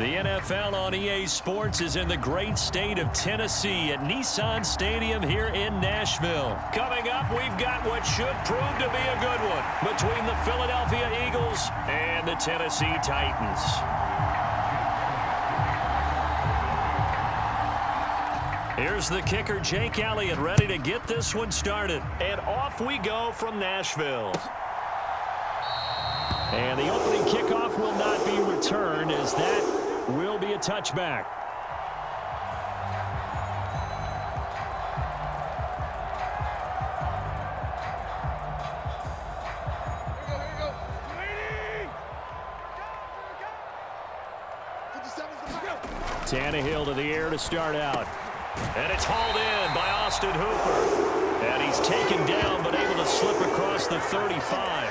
The NFL on EA Sports is in the great state of Tennessee at Nissan Stadium here in Nashville. Coming up, we've got what should prove to be a good one between the Philadelphia Eagles and the Tennessee Titans. Here's the kicker, Jake Elliott, ready to get this one started. And off we go from Nashville. And the opening kickoff will not be returned, as that will be a touchback. Tannehill to the air to start out. And it's hauled in by Austin Hooper. And he's taken down but able to slip across the 35.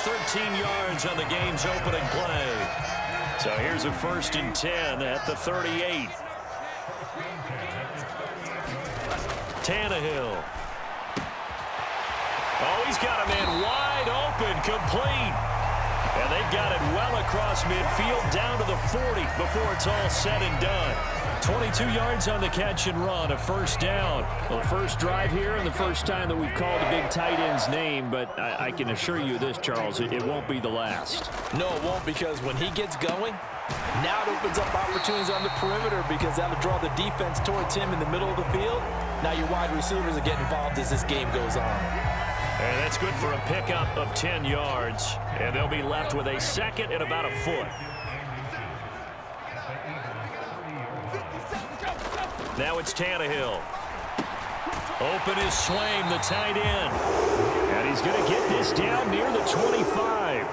13 yards on the game's opening play. So here's a 1st and 10 at the 38. Tannehill. Oh, he's got a man wide open, complete. And they've got it well across midfield down to the 40 before it's all said and done. 22 yards on the catch and run, a 1st down. Well, the first drive here and the first time that we've called a big tight end's name, but I can assure you this, Charles, it won't be the last. No, it won't, because when he gets going, now it opens up opportunities on the perimeter, because that'll draw the defense towards him in the middle of the field. Now your wide receivers are getting involved as this game goes on. And that's good for a pickup of 10 yards. And they'll be left with a 2nd and about a foot. Now it's Tannehill. Open is Swaim, the tight end. And he's going to get this down near the 25.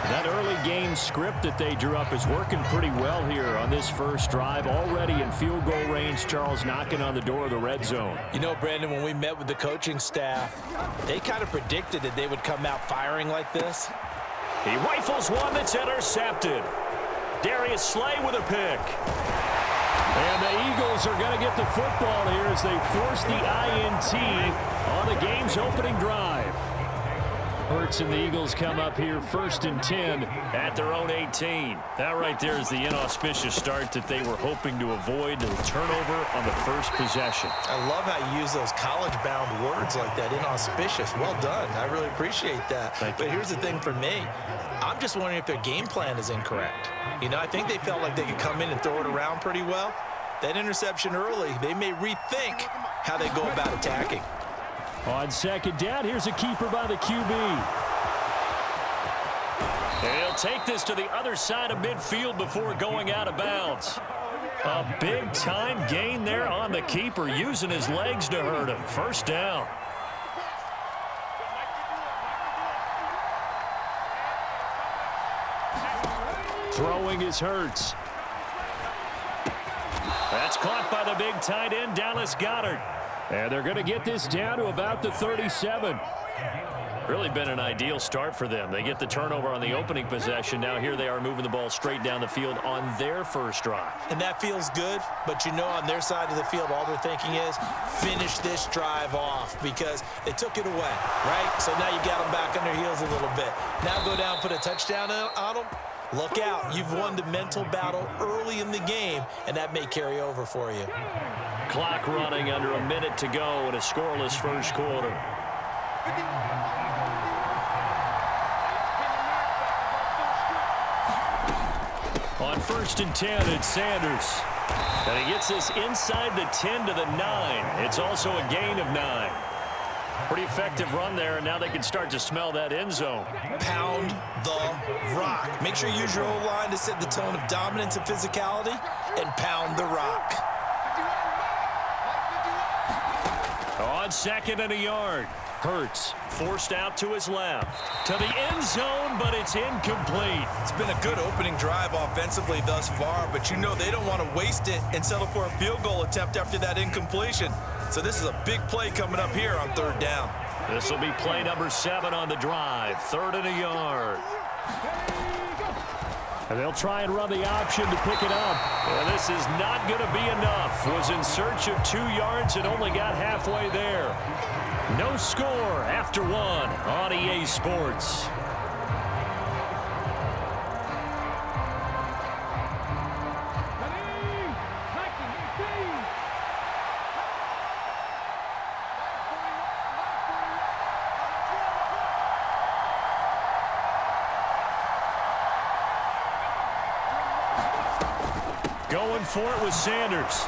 That early game script that they drew up is working pretty well here on this first drive. Already in field goal range, Charles knocking on the door of the red zone. You know, Brandon, when we met with the coaching staff, they kind of predicted that they would come out firing like this. He rifles one that's intercepted. Darius Slay with a pick. And the Eagles are going to get the football here as they force the INT on the game's opening drive. Hurts and the Eagles come up here 1st and 10 at their own 18. That right there is the inauspicious start that they were hoping to avoid, the turnover on the first possession. I love how you use those college-bound words like that, inauspicious. Well done. I really appreciate that. But here's the thing for me. I'm just wondering if their game plan is incorrect. You know, I think they felt like they could come in and throw it around pretty well. That interception early, they may rethink how they go about attacking. On 2nd down, here's a keeper by the QB. And he'll take this to the other side of midfield before going out of bounds. A big-time gain there on the keeper, using his legs to hurt him. 1st down. Throwing is Hurts. That's caught by the big tight end, Dallas Goedert. And they're going to get this down to about the 37. Really been an ideal start for them. They get the turnover on the opening possession. Now here they are moving the ball straight down the field on their first drive. And that feels good, but you know on their side of the field all they're thinking is finish this drive off, because they took it away, right? So now you got them back on their heels a little bit. Now go down, put a touchdown on them. Look out. You've won the mental battle early in the game, and that may carry over for you. Clock running under a minute to go in a scoreless first quarter. On 1st and 10, it's Sanders. And he gets this inside the 10 to the 9. It's also a gain of 9. Pretty effective run there, and now they can start to smell that end zone. Pound the rock. Make sure you use your O-line to set the tone of dominance and physicality, and pound the rock. On 2nd and a yard. Hurts forced out to his left. To the end zone, but it's incomplete. It's been a good opening drive offensively thus far, but you know they don't want to waste it and settle for a field goal attempt after that incompletion. So this is a big play coming up here on 3rd down. This will be play number 7 on the drive. 3rd and a yard. And they'll try and run the option to pick it up. And this is not going to be enough. Was in search of 2 yards and only got halfway there. No score after 1 on EA Sports. Going for it with Sanders.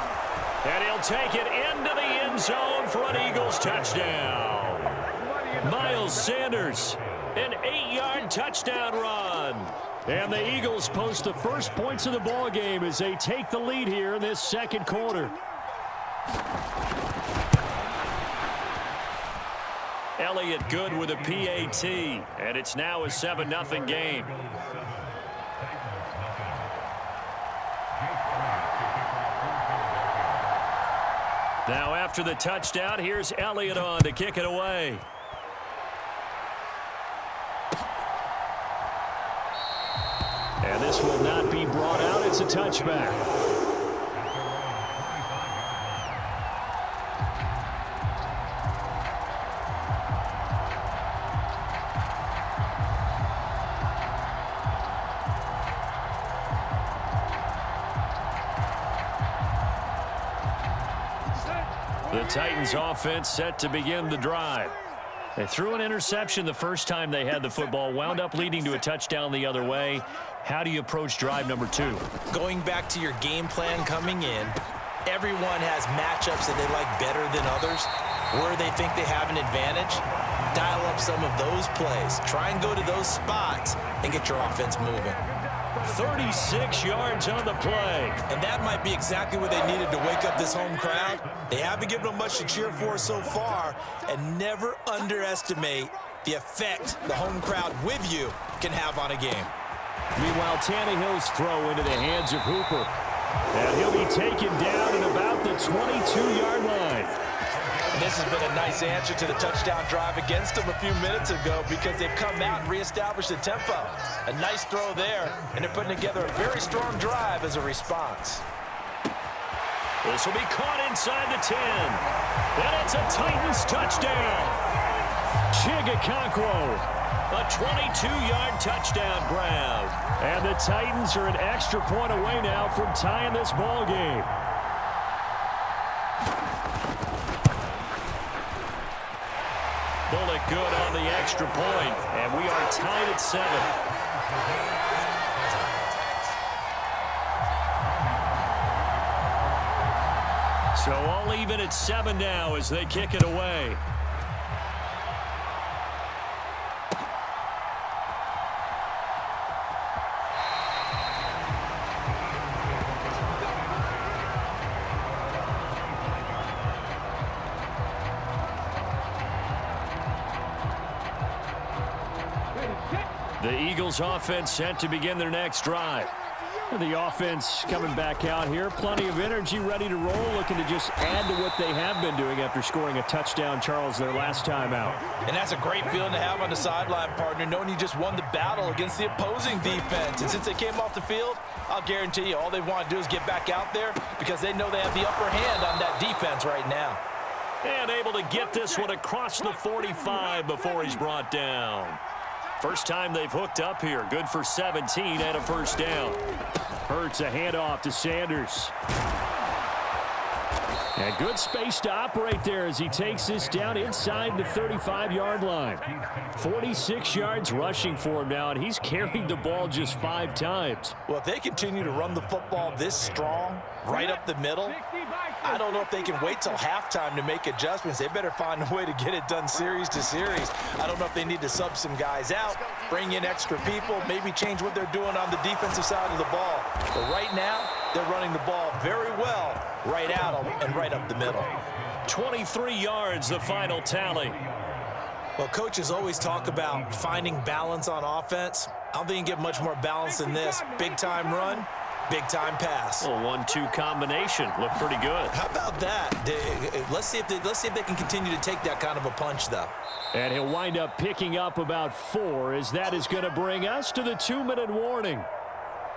And he'll take it into the end zone for an Eagles touchdown. Miles Sanders, an 8-yard touchdown run. And the Eagles post the first points of the ball game as they take the lead here in this second quarter. Elliott good with a PAT, and it's now a 7-0 game. Now after the touchdown, here's Elliott on to kick it away. And this will not be brought out. It's a touchback. The Titans offense set to begin the drive. They threw an interception the first time they had the football, wound up leading to a touchdown the other way. How do you approach drive number 2? Going back to your game plan coming in, everyone has matchups that they like better than others. Where they think they have an advantage, dial up some of those plays. Try and go to those spots and get your offense moving. 36 yards on the play. And that might be exactly what they needed to wake up this home crowd. They haven't given them much to cheer for so far, and never underestimate the effect the home crowd with you can have on a game. Meanwhile, Tannehill's throw into the hands of Hooper. And he'll be taken down at about the 22-yard line. This has been a nice answer to the touchdown drive against them a few minutes ago because they've come out and reestablished the tempo. A nice throw there, and they're putting together a very strong drive as a response. This will be caught inside the 10. And it's a Titans touchdown. Chigakonkwo, a 22-yard touchdown grab. And the Titans are an extra point away now from tying this ball game. Bullock good on the extra point, and we are tied at 7. So all even at 7 now as they kick it away. The Eagles offense set to begin their next drive. The offense coming back out here. Plenty of energy, ready to roll, looking to just add to what they have been doing after scoring a touchdown, Charles, their last time out. And that's a great feeling to have on the sideline, partner, knowing you just won the battle against the opposing defense. And since they came off the field, I'll guarantee you all they want to do is get back out there because they know they have the upper hand on that defense right now. And able to get this one across the 45 before he's brought down. First time they've hooked up here. Good for 17 and a first down. Hurts a handoff to Sanders. And good space to operate there as he takes this down inside the 35-yard line. 46 yards rushing for him now, and he's carried the ball just 5 times. Well, if they continue to run the football this strong, right up the middle, I don't know if they can wait till halftime to make adjustments. They better find a way to get it done series to series. I don't know if they need to sub some guys out, bring in extra people, maybe change what they're doing on the defensive side of the ball. But right now, they're running the ball very well right out and right up the middle. 23 yards, the final tally. Well, coaches always talk about finding balance on offense. I don't think you can get much more balance than this. Big-time run, big-time pass. A 1-2 combination. Looked pretty good. How about that? Let's see if they can continue to take that kind of a punch, though. And he'll wind up picking up about 4 as that is going to bring us to the 2-minute warning.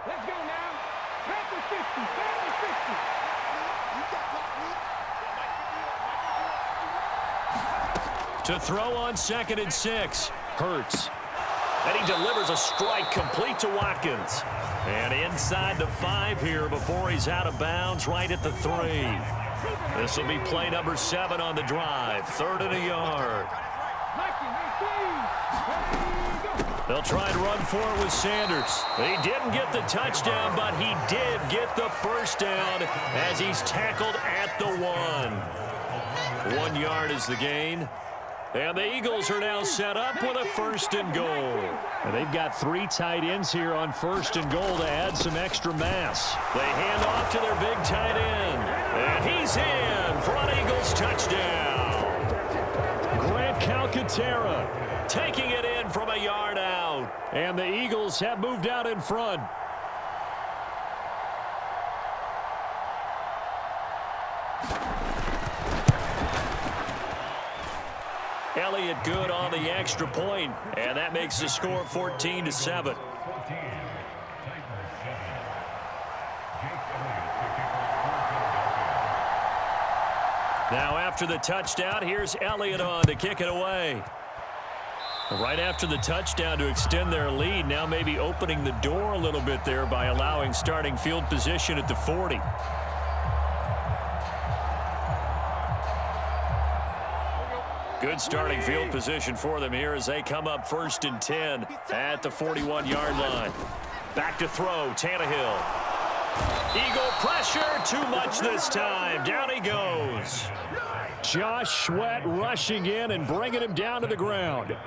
Let's go now. Back to 50. Back to 50. To throw on 2nd and 6. Hurts. And he delivers a strike complete to Watkins. And inside the 5 here before he's out of bounds right at the 3. This will be play number 7 on the drive. 3rd and a yard. They'll try and run for it with Sanders. He didn't get the touchdown, but he did get the first down as he's tackled at the 1. 1 yard is the gain. And the Eagles are now set up with a 1st and goal. And they've got 3 tight ends here on 1st and goal to add some extra mass. They hand off to their big tight end. And he's in for an Eagles touchdown. Grant Calcaterra taking it in from a yard out. And the Eagles have moved out in front. Elliott good on the extra point, and that makes the score 14-7. Now after the touchdown, here's Elliott on to kick it away. Right after the touchdown to extend their lead, now maybe opening the door a little bit there by allowing starting field position at the 40. Good starting field position for them here as they come up 1st and 10 at the 41-yard line. Back to throw, Tannehill. Eagle pressure, too much this time. Down he goes. Josh Sweat rushing in and bringing him down to the ground.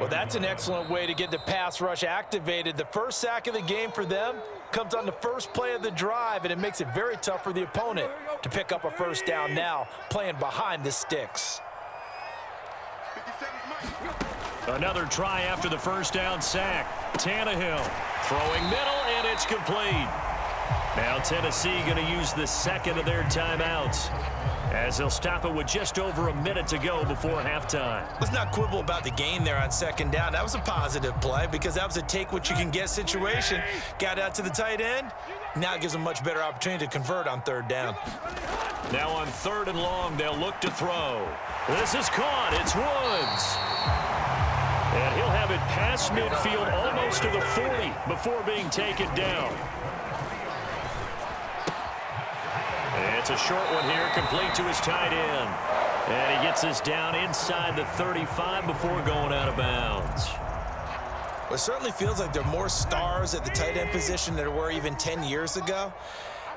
Well, that's an excellent way to get the pass rush activated. The first sack of the game for them comes on the first play of the drive, and it makes it very tough for the opponent to pick up a first down now, playing behind the sticks. Another try after the first down sack. Tannehill throwing middle, and it's complete. Now Tennessee going to use the second of their timeouts as they'll stop it with just over a minute to go before halftime. Let's not quibble about the gain there on 2nd down. That was a positive play because that was a take-what-you-can-get situation. Got out to the tight end. Now it gives them a much better opportunity to convert on 3rd down. Now on 3rd and long, they'll look to throw. This is caught. It's Woods. And he'll have it past midfield almost to the 40 before being taken down. It's a short one here, complete to his tight end. And he gets us down inside the 35 before going out of bounds. Well, it certainly feels like there are more stars at the tight end position than there were even 10 years ago.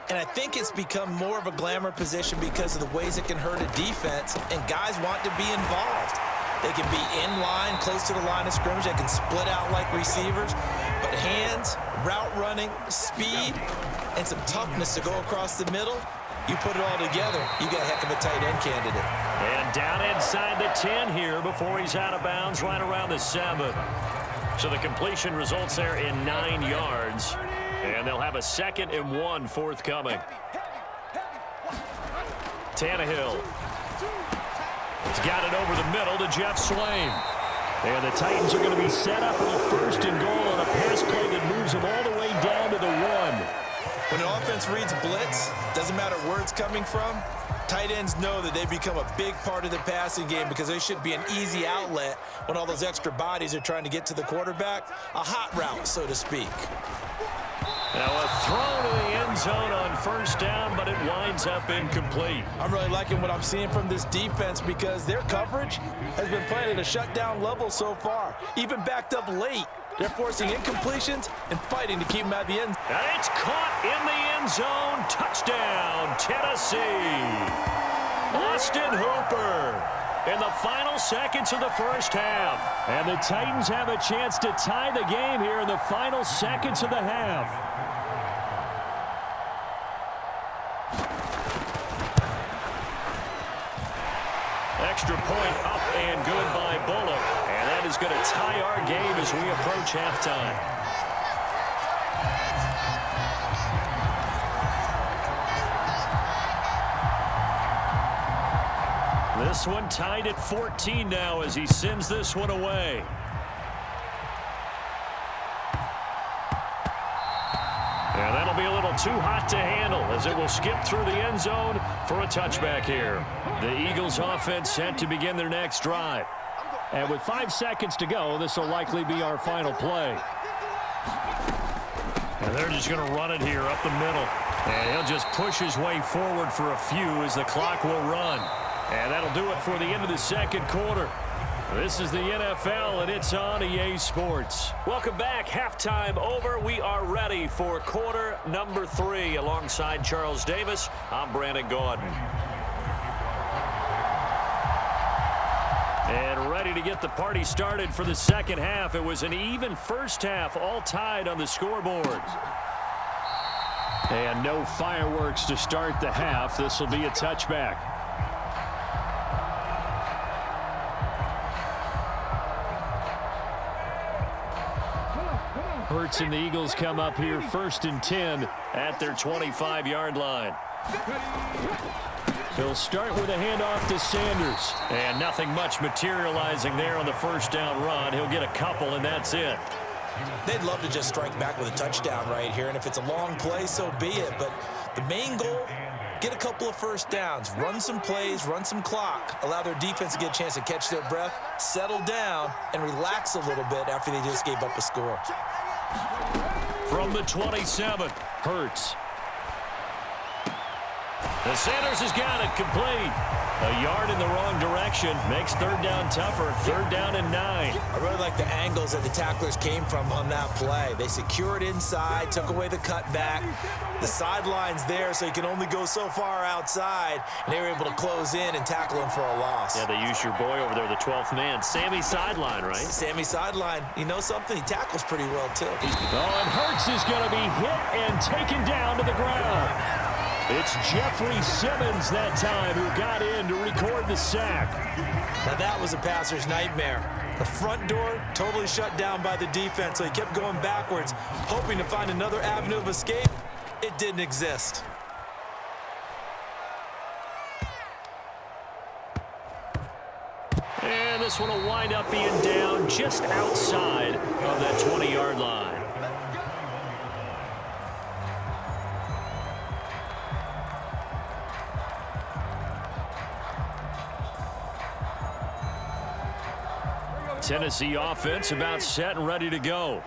And I think it's become more of a glamour position because of the ways it can hurt a defense, and guys want to be involved. They can be in line, close to the line of scrimmage. They can split out like receivers. But hands, route running, speed, and some toughness to go across the middle, you put it all together, you got a heck of a tight end candidate. And down inside the 10 here before he's out of bounds right around the 7. So the completion results there in 9 yards. And they'll have a 2nd and 1 forthcoming. Tannehill. He's got it over the middle to Jeff Swain. And the Titans are going to be set up with a 1st and goal on a pass play that moves them all the way down to the 1. When an offense reads blitz, doesn't matter where it's coming from, tight ends know that they become a big part of the passing game because they should be an easy outlet when all those extra bodies are trying to get to the quarterback. A hot route, so to speak. Now a throw to the end zone on 1st down, but it winds up incomplete. I'm really liking what I'm seeing from this defense because their coverage has been playing at a shutdown level so far. Even backed up late, they're forcing incompletions and fighting to keep them at the end. And it's caught in the end zone. Touchdown, Tennessee. Austin Hooper in the final seconds of the first half. And the Titans have a chance to tie the game here in the final seconds of the half. Extra point up and good by Bullock. And that is going to tie our game as we approach halftime. This one tied at 14 now as he sends this one away. And that'll be a little too hot to handle as it will skip through the end zone for a touchback here. The Eagles offense set to begin their next drive. And with 5 seconds to go, this will likely be our final play. And they're just going to run it here up the middle. And he'll just push his way forward for a few as the clock will run. And that'll do it for the end of the second quarter. This is the NFL, and it's on EA Sports. Welcome back. Halftime over. We are ready for quarter number 3. Alongside Charles Davis, I'm Brandon Gaudin. And ready to get the party started for the second half. It was an even first half, all tied on the scoreboard. And no fireworks to start the half. This will be a touchback. Hurts and the Eagles come up here 1st and 10 at their 25-yard line. He'll start with a handoff to Sanders. And nothing much materializing there on the first down run. He'll get a couple, and that's it. They'd love to just strike back with a touchdown right here, and if it's a long play, so be it. But the main goal, get a couple of first downs, run some plays, run some clock, allow their defense to get a chance to catch their breath, settle down, and relax a little bit after they just gave up a score. From the 27, Hurts. The Sanders has got it complete. A yard in the wrong direction makes third down tougher. Third down and 9. I really like the angles that the tacklers came from on that play. They secured inside, took away the cutback. The sideline's there, so you can only go so far outside, and they were able to close in and tackle him for a loss. Yeah, they used your boy over there, the 12th man. Sammy Sideline, right? Sammy Sideline. You know something? He tackles pretty well, too. Oh, and Hurts is going to be hit and taken down to the ground. It's Jeffrey Simmons that time who got in to record the sack. Now that was a passer's nightmare. The front door totally shut down by the defense, so he kept going backwards, hoping to find another avenue of escape. It didn't exist. And this one will wind up being down just outside of that 20-yard line. Tennessee offense about set and ready to go.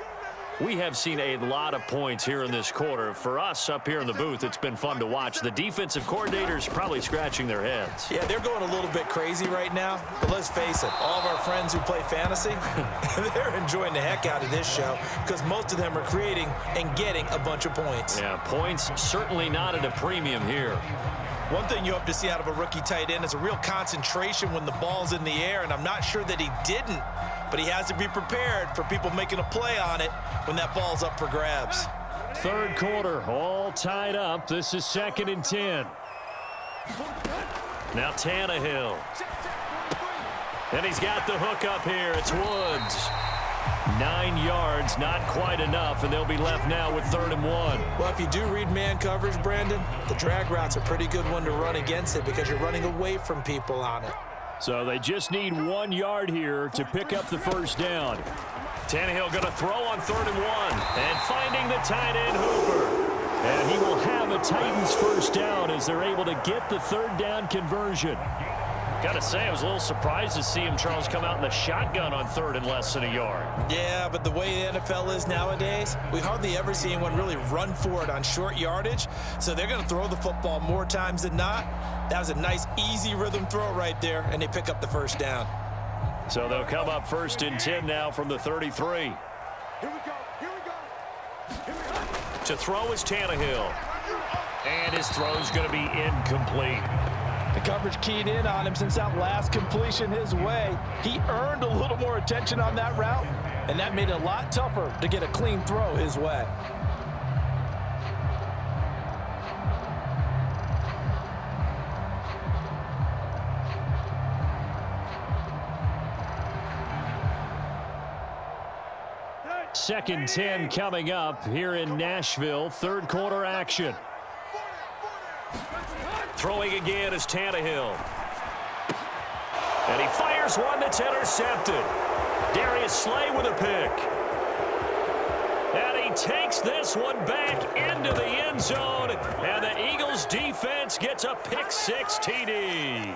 We have seen a lot of points here in this quarter. For us up here in the booth, it's been fun to watch. The defensive coordinators probably scratching their heads. Yeah, they're going a little bit crazy right now. But let's face it, all of our friends who play fantasy, they're enjoying the heck out of this show because most of them are creating and getting a bunch of points. Yeah, points certainly not at a premium here. One thing you hope to see out of a rookie tight end is a real concentration when the ball's in the air, and I'm not sure that he didn't, but he has to be prepared for people making a play on it when that ball's up for grabs. Third quarter, all tied up. This is 2nd and 10. Now Tannehill. And he's got the hook up here. It's Woods. 9 yards, not quite enough, and they'll be left now with 3rd and 1. Well, if you do read man coverage, Brandon, the drag route's a pretty good one to run against it because you're running away from people on it. So they just need 1 yard here to pick up the first down. Tannehill going to throw on 3rd and 1, and finding the tight end Hooper. And he will have a Titans first down as they're able to get the 3rd down conversion. Got to say, I was a little surprised to see him, Charles, come out in the shotgun on 3rd and less than a yard. Yeah, but the way the NFL is nowadays, we hardly ever see anyone really run for it on short yardage. So they're going to throw the football more times than not. That was a nice, easy rhythm throw right there, and they pick up the first down. So they'll come up 1st and 10 now from the 33. Here we go. Here we go. Here we go. To throw is Tannehill. And his throw's going to be incomplete. The coverage keyed in on him since that last completion his way. He earned a little more attention on that route, and that made it a lot tougher to get a clean throw his way. Second 10 coming up here in Nashville. Third quarter action. Throwing again is Tannehill. And he fires one that's intercepted. Darius Slay with a pick. And he takes this one back into the end zone. And the Eagles defense gets a pick 6 TD.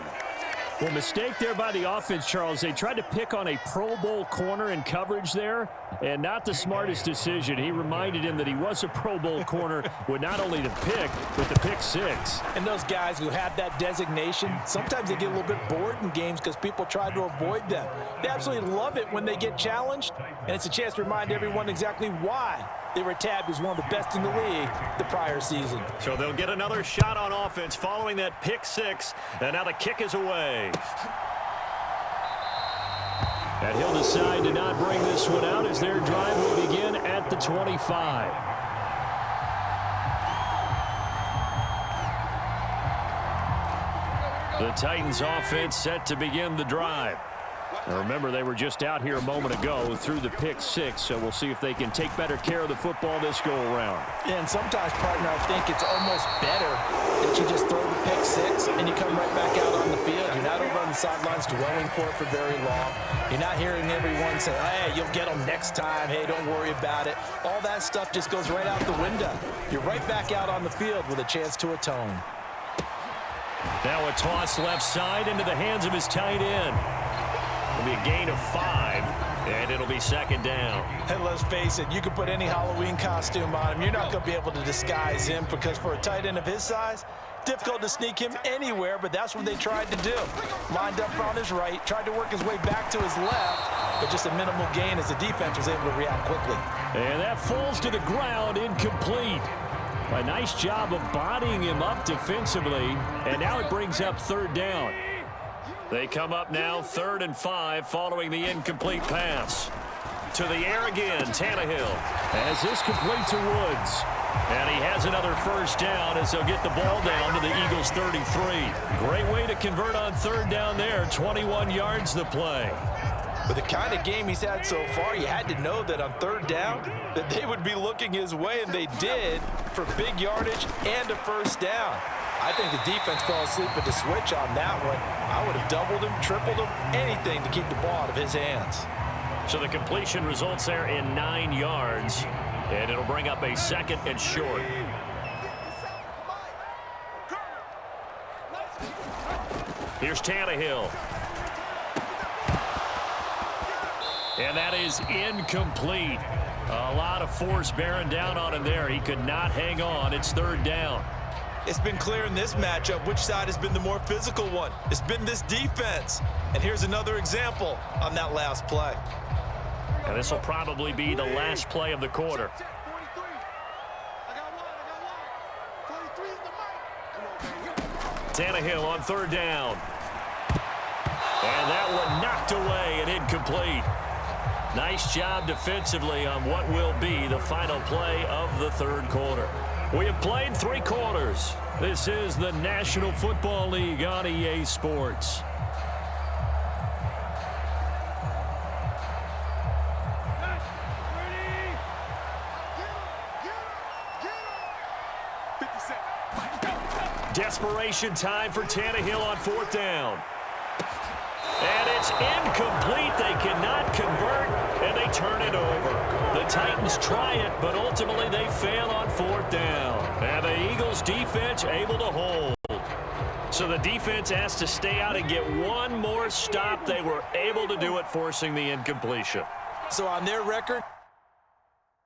Well, mistake there by the offense, Charles. They tried to pick on a Pro Bowl corner in coverage there, and not the smartest decision. He reminded him that he was a Pro Bowl corner with not only the pick, but the pick six. And those guys who have that designation, sometimes they get a little bit bored in games because people try to avoid them. They absolutely love it when they get challenged, and it's a chance to remind everyone exactly why they were tabbed as one of the best in the league the prior season. So they'll get another shot on offense following that pick six, and now the kick is away. And he'll decide to not bring this one out as their drive will begin at the 25. The Titans offense set to begin the drive. Now remember, they were just out here a moment ago through the pick six, so we'll see if they can take better care of the football this go-around. And sometimes, partner, I think it's almost better that you just throw the pick six and you come right back out on the field. You're not over on the sidelines dwelling for it for very long. You're not hearing everyone say, hey, you'll get them next time. Hey, don't worry about it. All that stuff just goes right out the window. You're right back out on the field with a chance to atone. Now a toss left side into the hands of his tight end. It'll be a gain of 5, and it'll be second down. And let's face it, you can put any Halloween costume on him. You're not going to be able to disguise him because for a tight end of his size, difficult to sneak him anywhere, but that's what they tried to do. Lined up on his right, tried to work his way back to his left, but just a minimal gain as the defense was able to react quickly. And that falls to the ground, incomplete. A nice job of bodying him up defensively, and now it brings up third down. They come up now 3rd and 5 following the incomplete pass. To the air again, Tannehill. As this complete to Woods. And he has another first down as they'll get the ball down to the Eagles' 33. Great way to convert on third down there. 21 yards the play. With the kind of game he's had so far, you had to know that on third down that they would be looking his way, and they did, for big yardage and a first down. I think the defense fell asleep at the switch on that one. I would have doubled him, tripled him, anything to keep the ball out of his hands. So the completion results there in 9 yards, and it'll bring up a 2nd and short. Here's Tannehill. And that is incomplete. A lot of force bearing down on him there. He could not hang on. It's third down. It's been clear in this matchup which side has been the more physical one. It's been this defense. And here's another example on that last play. And this will probably be the last play of the quarter. Tannehill on third down. And that one knocked away and incomplete. Nice job defensively on what will be the final play of the third quarter. We have played 3 quarters. This is the National Football League on EA Sports. Desperation time for Tannehill on 4th down. And it's incomplete. They cannot convert, and they turn it over. The Titans try it, but ultimately they fail on 4th down. And the Eagles defense able to hold. So the defense has to stay out and get one more stop. They were able to do it, forcing the incompletion. So on their record,